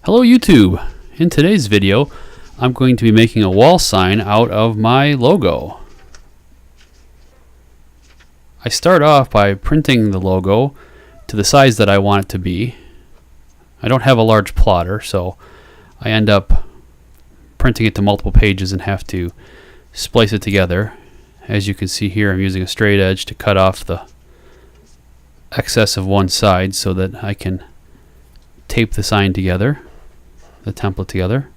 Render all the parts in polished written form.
Hello YouTube! In today's video I'm going to be making a wall sign out of my logo. I start off by printing the logo to the size that I want it to be. I don't have a large plotter, so I end up printing it to multiple pages and have to splice it together. As you can see here, I'm using a straight edge to cut off the excess of one side so that I can tape the sign together, the template together.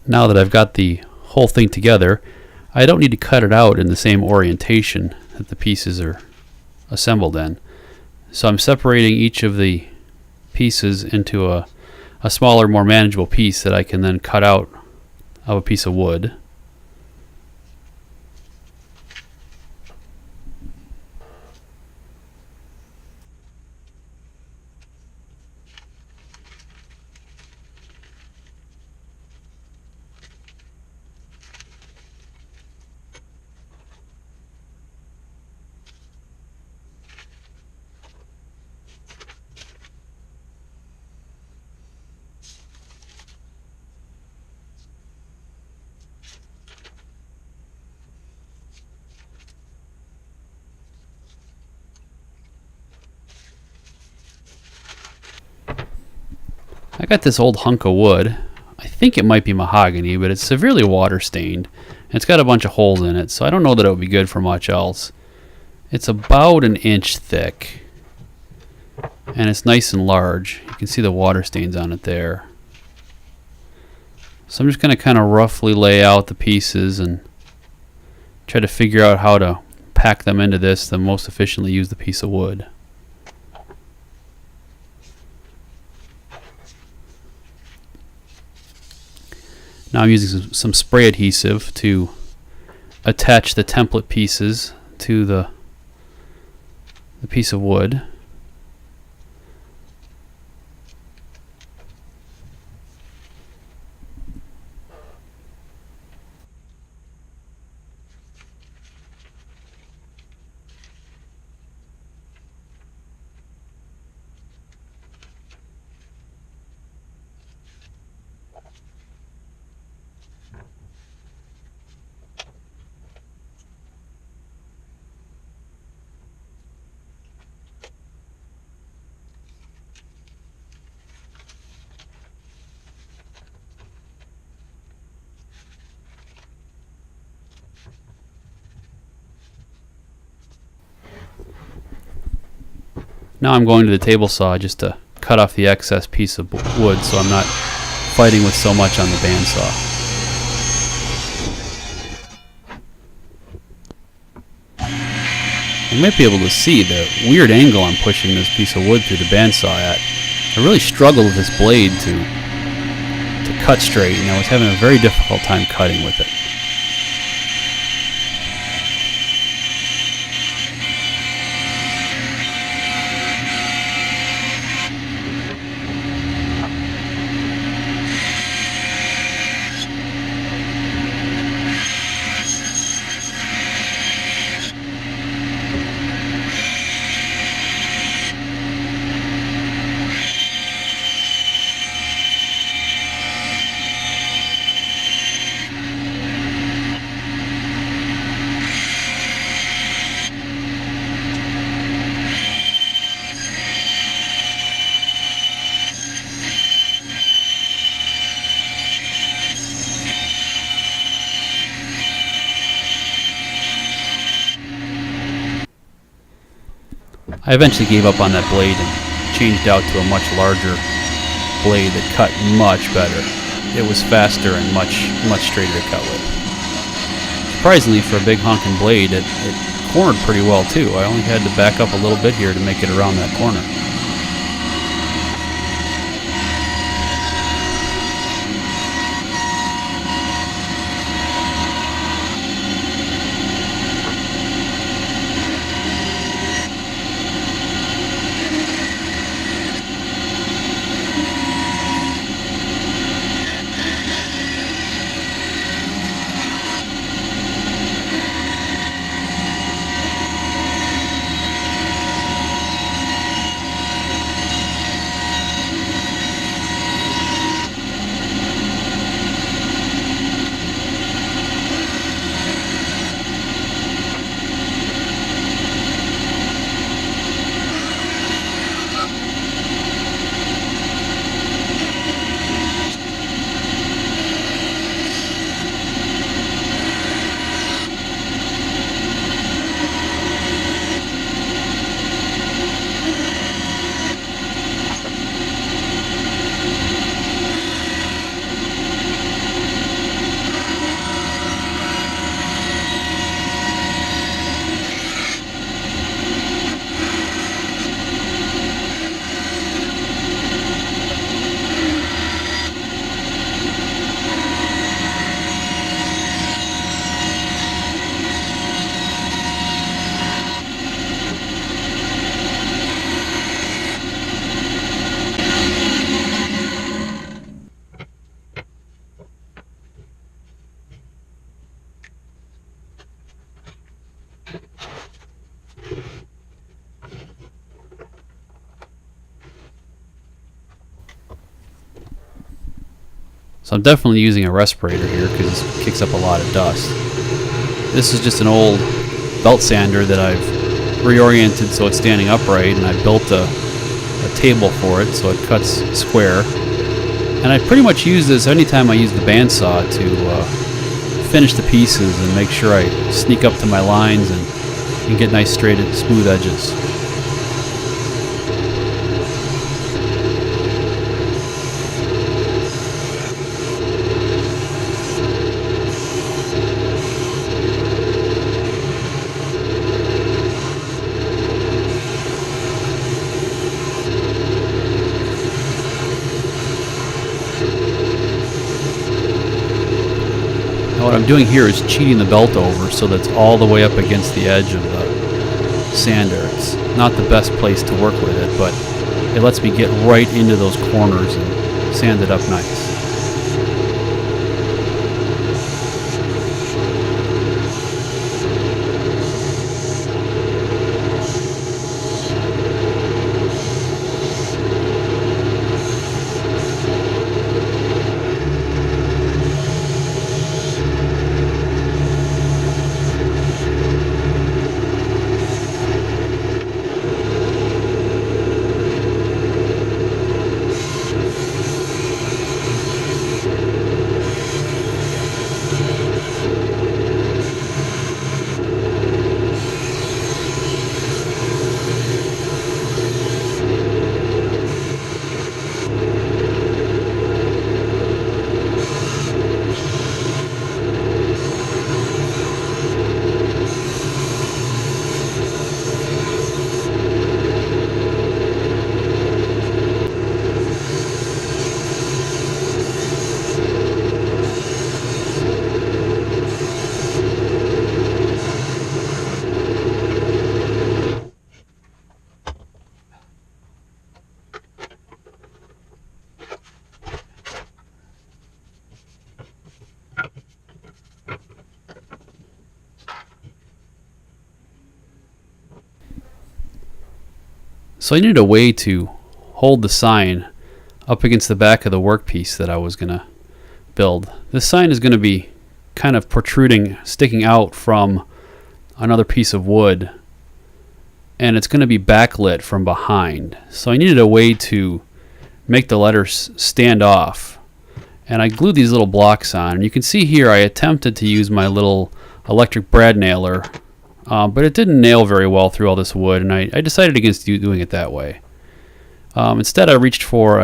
Now that I've got the whole thing together, I don't need to cut it out in the same orientation that the pieces are assembled in. So I'm separating each of the pieces into a smaller, more manageable piece that I can then cut out of a piece of wood. I got this old hunk of wood. I think it might be mahogany, but it's severely water stained. And it's got a bunch of holes in it, so I don't know that it would be good for much else. It's about an inch thick, and it's nice and large. You can see the water stains on it there. So I'm just going to kind of roughly lay out the pieces and try to figure out how to pack them into this to most efficiently use the piece of wood. Now I'm using some spray adhesive to attach the template pieces to the piece of wood. Now I'm going to the table saw just to cut off the excess piece of wood so I'm not fighting with so much on the bandsaw. You might be able to see the weird angle I'm pushing this piece of wood through the bandsaw at. I really struggled with this blade to cut straight, and I was having a very difficult time cutting with it. I eventually gave up on that blade and changed out to a much larger blade that cut much better. It was faster and much straighter to cut with. Surprisingly, for a big honking blade, it cornered pretty well too. I only had to back up a little bit here to make it around that corner. So I'm definitely using a respirator here because it kicks up a lot of dust. This is just an old belt sander that I've reoriented so it's standing upright, and I built a table for it so it cuts square. And I pretty much use this anytime I use the bandsaw to finish the pieces and make sure I sneak up to my lines and get nice straight and smooth edges. What I'm doing here is cheating the belt over so that's all the way up against the edge of the sander. It's not the best place to work with it, but it lets me get right into those corners and sand it up nice. So I needed a way to hold the sign up against the back of the workpiece that I was going to build. This sign is going to be kind of protruding, sticking out from another piece of wood, and it's going to be backlit from behind. So I needed a way to make the letters stand off, and I glued these little blocks on. And you can see here I attempted to use my little electric brad nailer, but it didn't nail very well through all this wood, and I decided against doing it that way. Instead, I reached for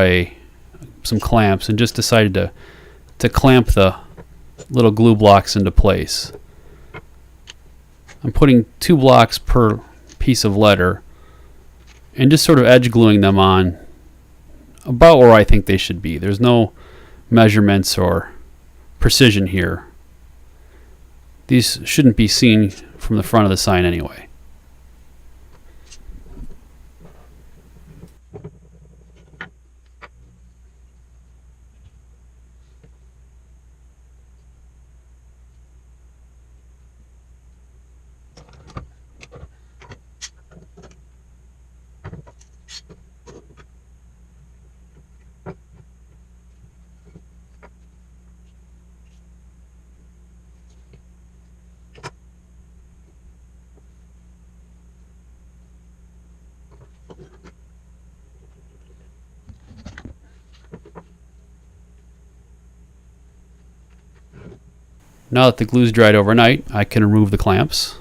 some clamps and just decided to clamp the little glue blocks into place. I'm putting 2 blocks per piece of letter and just sort of edge gluing them on about where I think they should be. There's no measurements or precision here. These shouldn't be seen from the front of the sign anyway. Now that the glue's dried overnight, I can remove the clamps.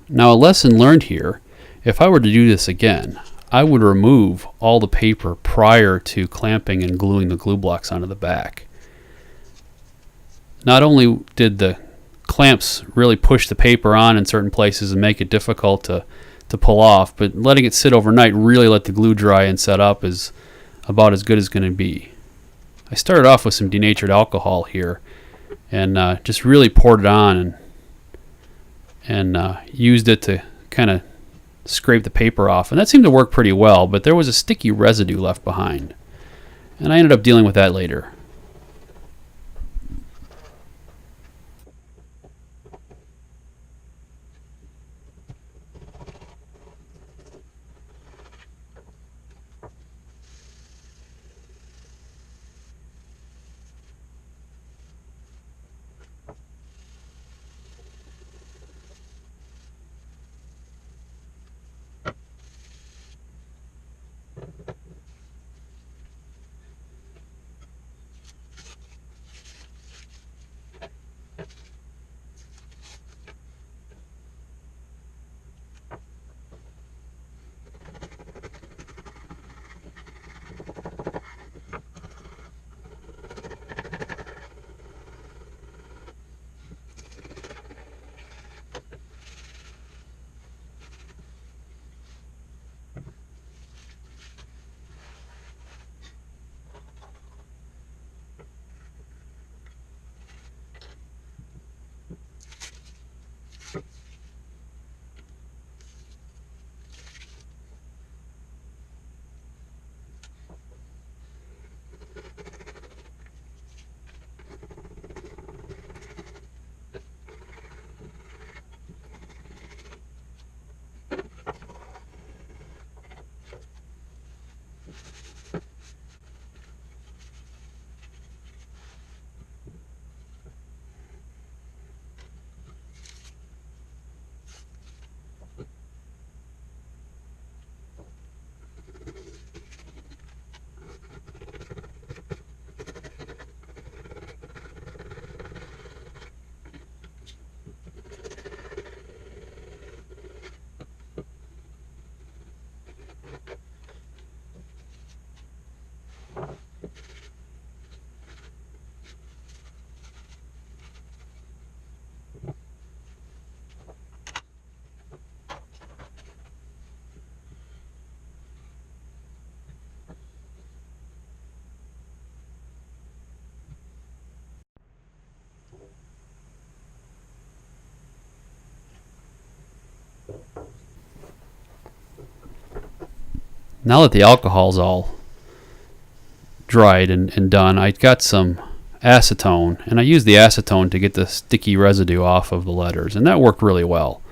Now, a lesson learned here: if I were to do this again, I would remove all the paper prior to clamping and gluing the glue blocks onto the back. Not only did the clamps really push the paper on in certain places and make it difficult to pull off, but letting it sit overnight really let the glue dry and set up is about as good as going to be. I started off with some denatured alcohol here and just really poured it on and used it to kind of scrape the paper off, and that seemed to work pretty well, but there was a sticky residue left behind, and I ended up dealing with that later. Now that the alcohol's all dried and done, I got some acetone, and I used the acetone to get the sticky residue off of the letters, and that worked really well.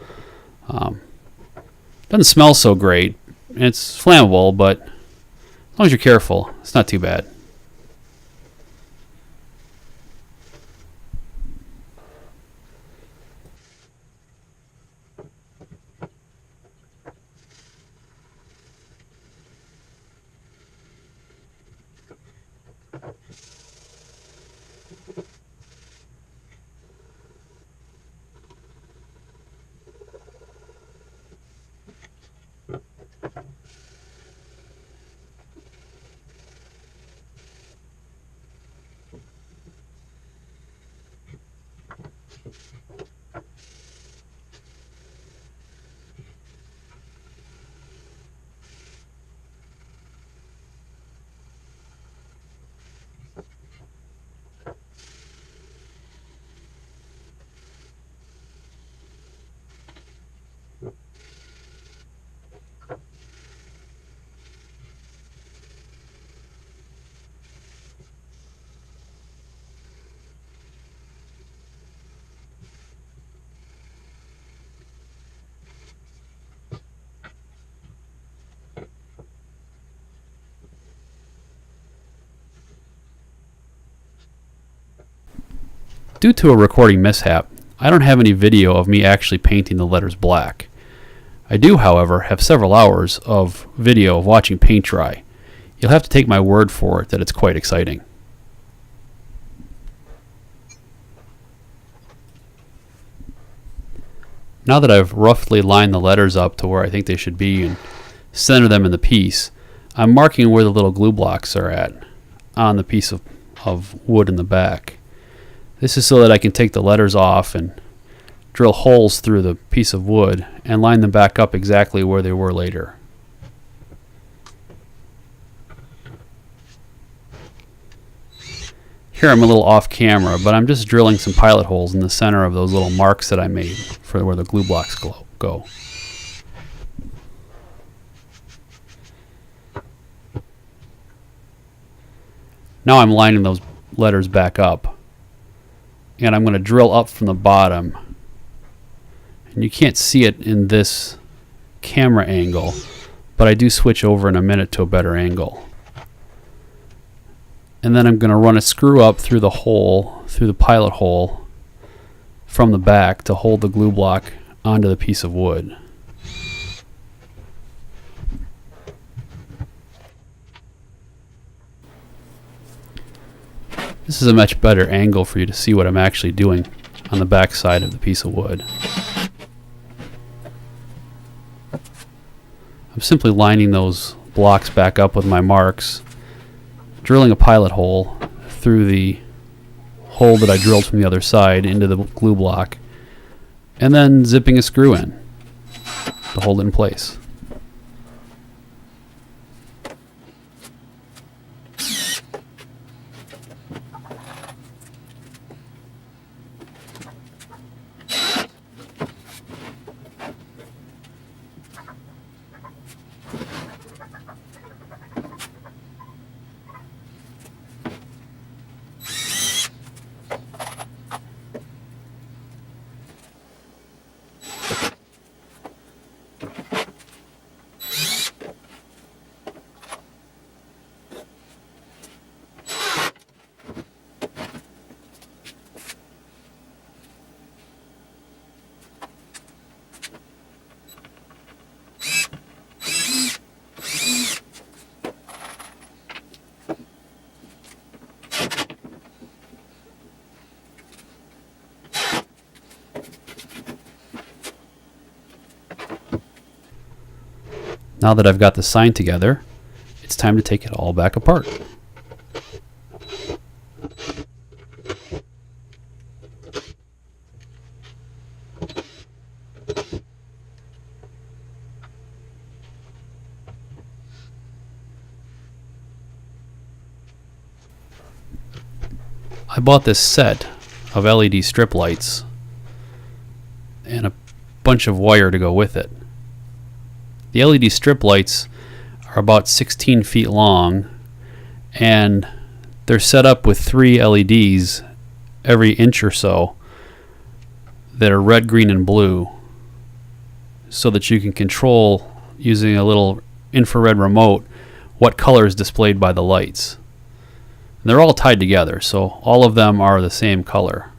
Doesn't smell so great. It's flammable, but as long as you're careful, it's not too bad. Due to a recording mishap, I don't have any video of me actually painting the letters black. I do, however, have several hours of video of watching paint dry. You'll have to take my word for it that it's quite exciting. Now that I've roughly lined the letters up to where I think they should be and center them in the piece, I'm marking where the little glue blocks are at on the piece of wood in the back. This is so that I can take the letters off and drill holes through the piece of wood and line them back up exactly where they were later. Here I'm a little off camera, but I'm just drilling some pilot holes in the center of those little marks that I made for where the glue blocks go. Now I'm lining those letters back up, and I'm going to drill up from the bottom, and you can't see it in this camera angle, but I do switch over in a minute to a better angle. And then I'm going to run a screw up through the hole, through the pilot hole from the back to hold the glue block onto the piece of wood. This is a much better angle for you to see what I'm actually doing on the back side of the piece of wood. I'm simply lining those blocks back up with my marks, drilling a pilot hole through the hole that I drilled from the other side into the glue block, and then zipping a screw in to hold it in place. Now that I've got the sign together, it's time to take it all back apart. I bought this set of LED strip lights and a bunch of wire to go with it. The LED strip lights are about 16 feet long, and they're set up with 3 LEDs every inch or so that are red, green, and blue, so that you can control, using a little infrared remote, what color is displayed by the lights. And they're all tied together, so all of them are the same color.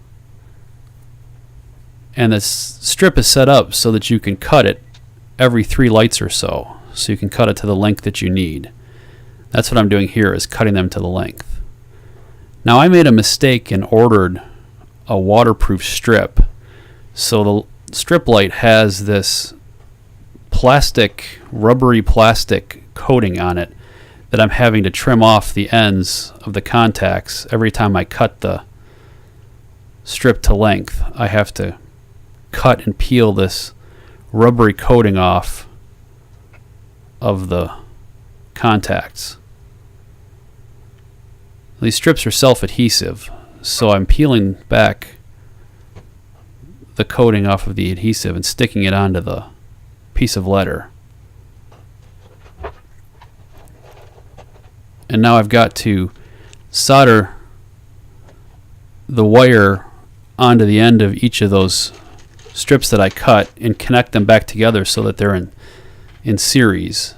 And this strip is set up so that you can cut it every 3 lights or so you can cut it to the length that you need. That's what I'm doing here, is cutting them to the length. Now, I made a mistake and ordered a waterproof strip. So the strip light has this plastic, rubbery plastic coating on it that I'm having to trim off the ends of the contacts every time I cut the strip to length. I have to cut and peel this rubbery coating off of the contacts. These strips are self-adhesive, so I'm peeling back the coating off of the adhesive and sticking it onto the piece of letter. And now I've got to solder the wire onto the end of each of those strips that I cut and connect them back together so that they're in series.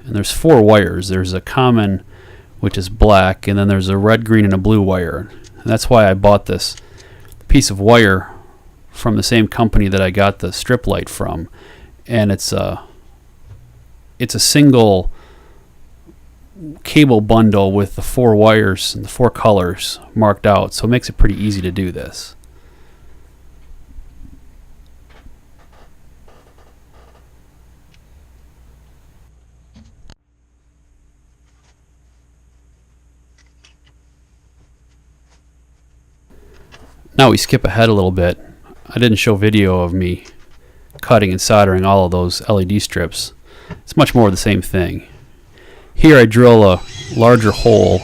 And there's 4 wires. There's a common, which is black, and then there's a red, green, and a blue wire. And that's why I bought this piece of wire from the same company that I got the strip light from. And it's a single cable bundle with the 4 wires and the 4 colors marked out, so it makes it pretty easy to do this. Now we skip ahead a little bit. I didn't show video of me cutting and soldering all of those LED strips. It's much more of the same thing. Here I drill a larger hole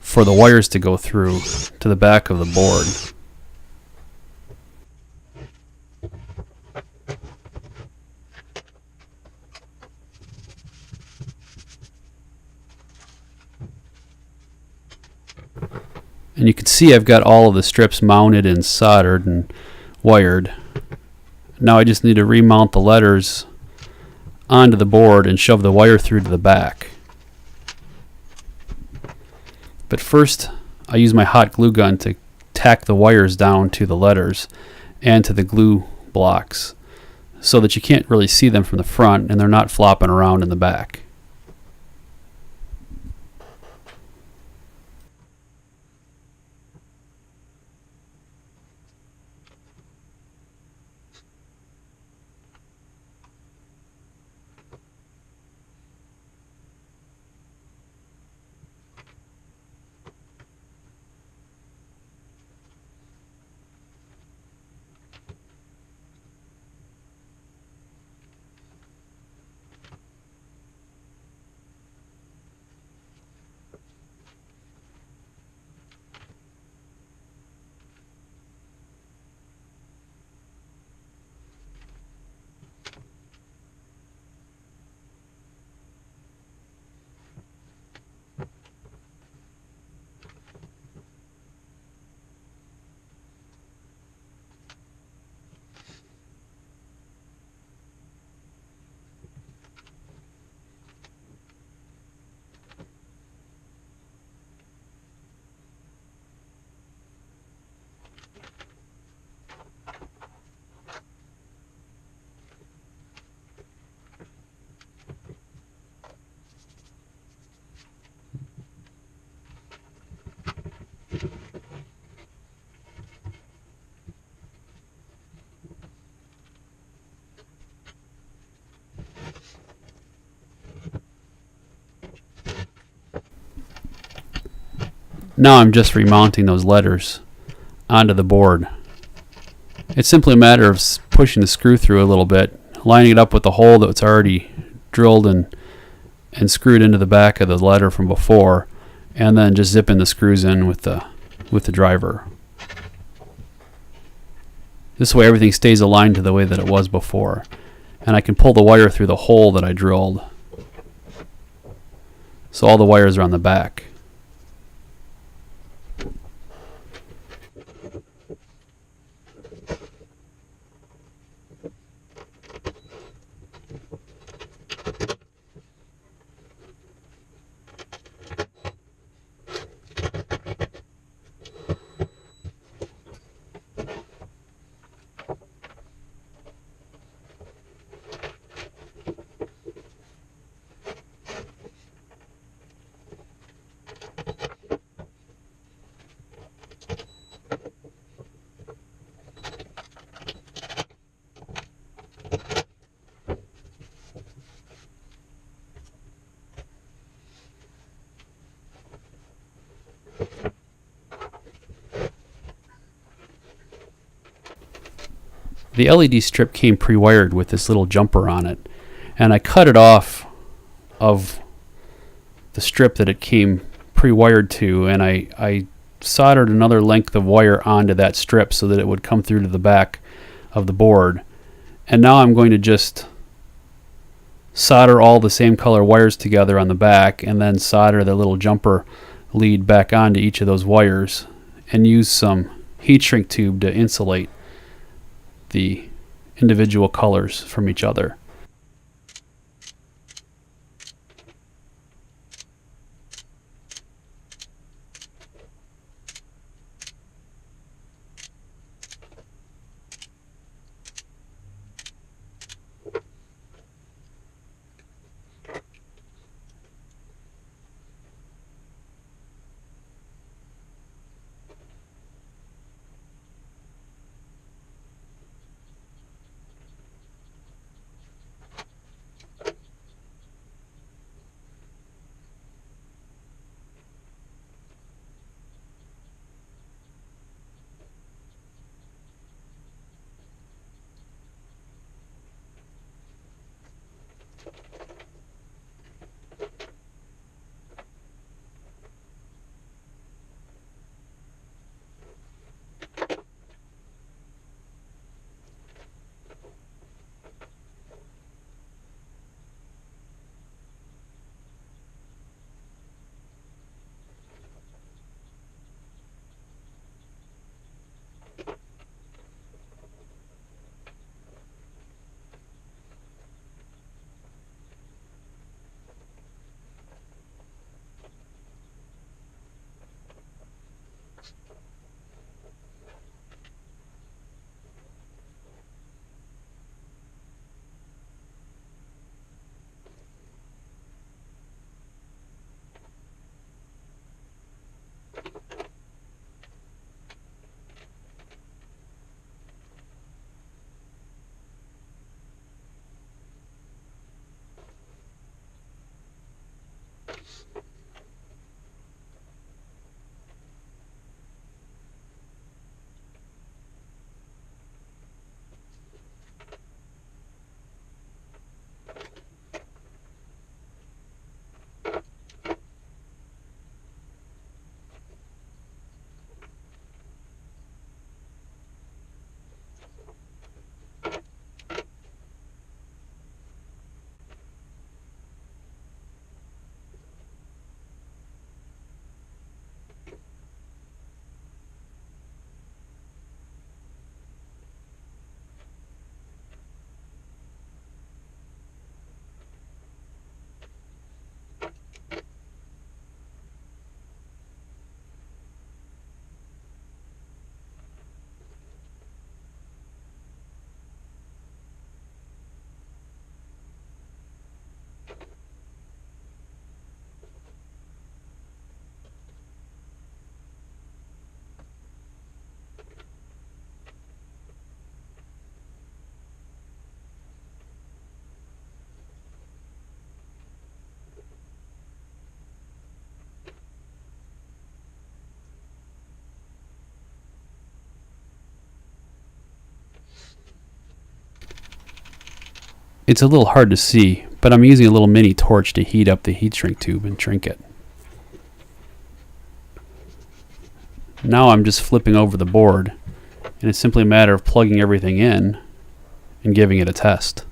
for the wires to go through to the back of the board. And you can see I've got all of the strips mounted and soldered and wired. Now I just need to remount the letters onto the board and shove the wire through to the back. But first I use my hot glue gun to tack the wires down to the letters and to the glue blocks so that you can't really see them from the front and they're not flopping around in the back. Now I'm just remounting those letters onto the board. It's simply a matter of pushing the screw through a little bit, lining it up with the hole that's already drilled and screwed into the back of the letter from before, and then just zipping the screws in with the driver. This way everything stays aligned to the way that it was before. And I can pull the wire through the hole that I drilled. So all the wires are on the back. the LED strip came pre-wired with this little jumper on it, and I cut it off of the strip that it came pre-wired to, and I soldered another length of wire onto that strip so that it would come through to the back of the board. And now I'm going to just solder all the same color wires together on the back, and then solder the little jumper lead back onto each of those wires, and use some heat shrink tube to insulate the individual colors from each other. It's a little hard to see, but I'm using a little mini torch to heat up the heat shrink tube and shrink it. Now I'm just flipping over the board, and it's simply a matter of plugging everything in and giving it a test.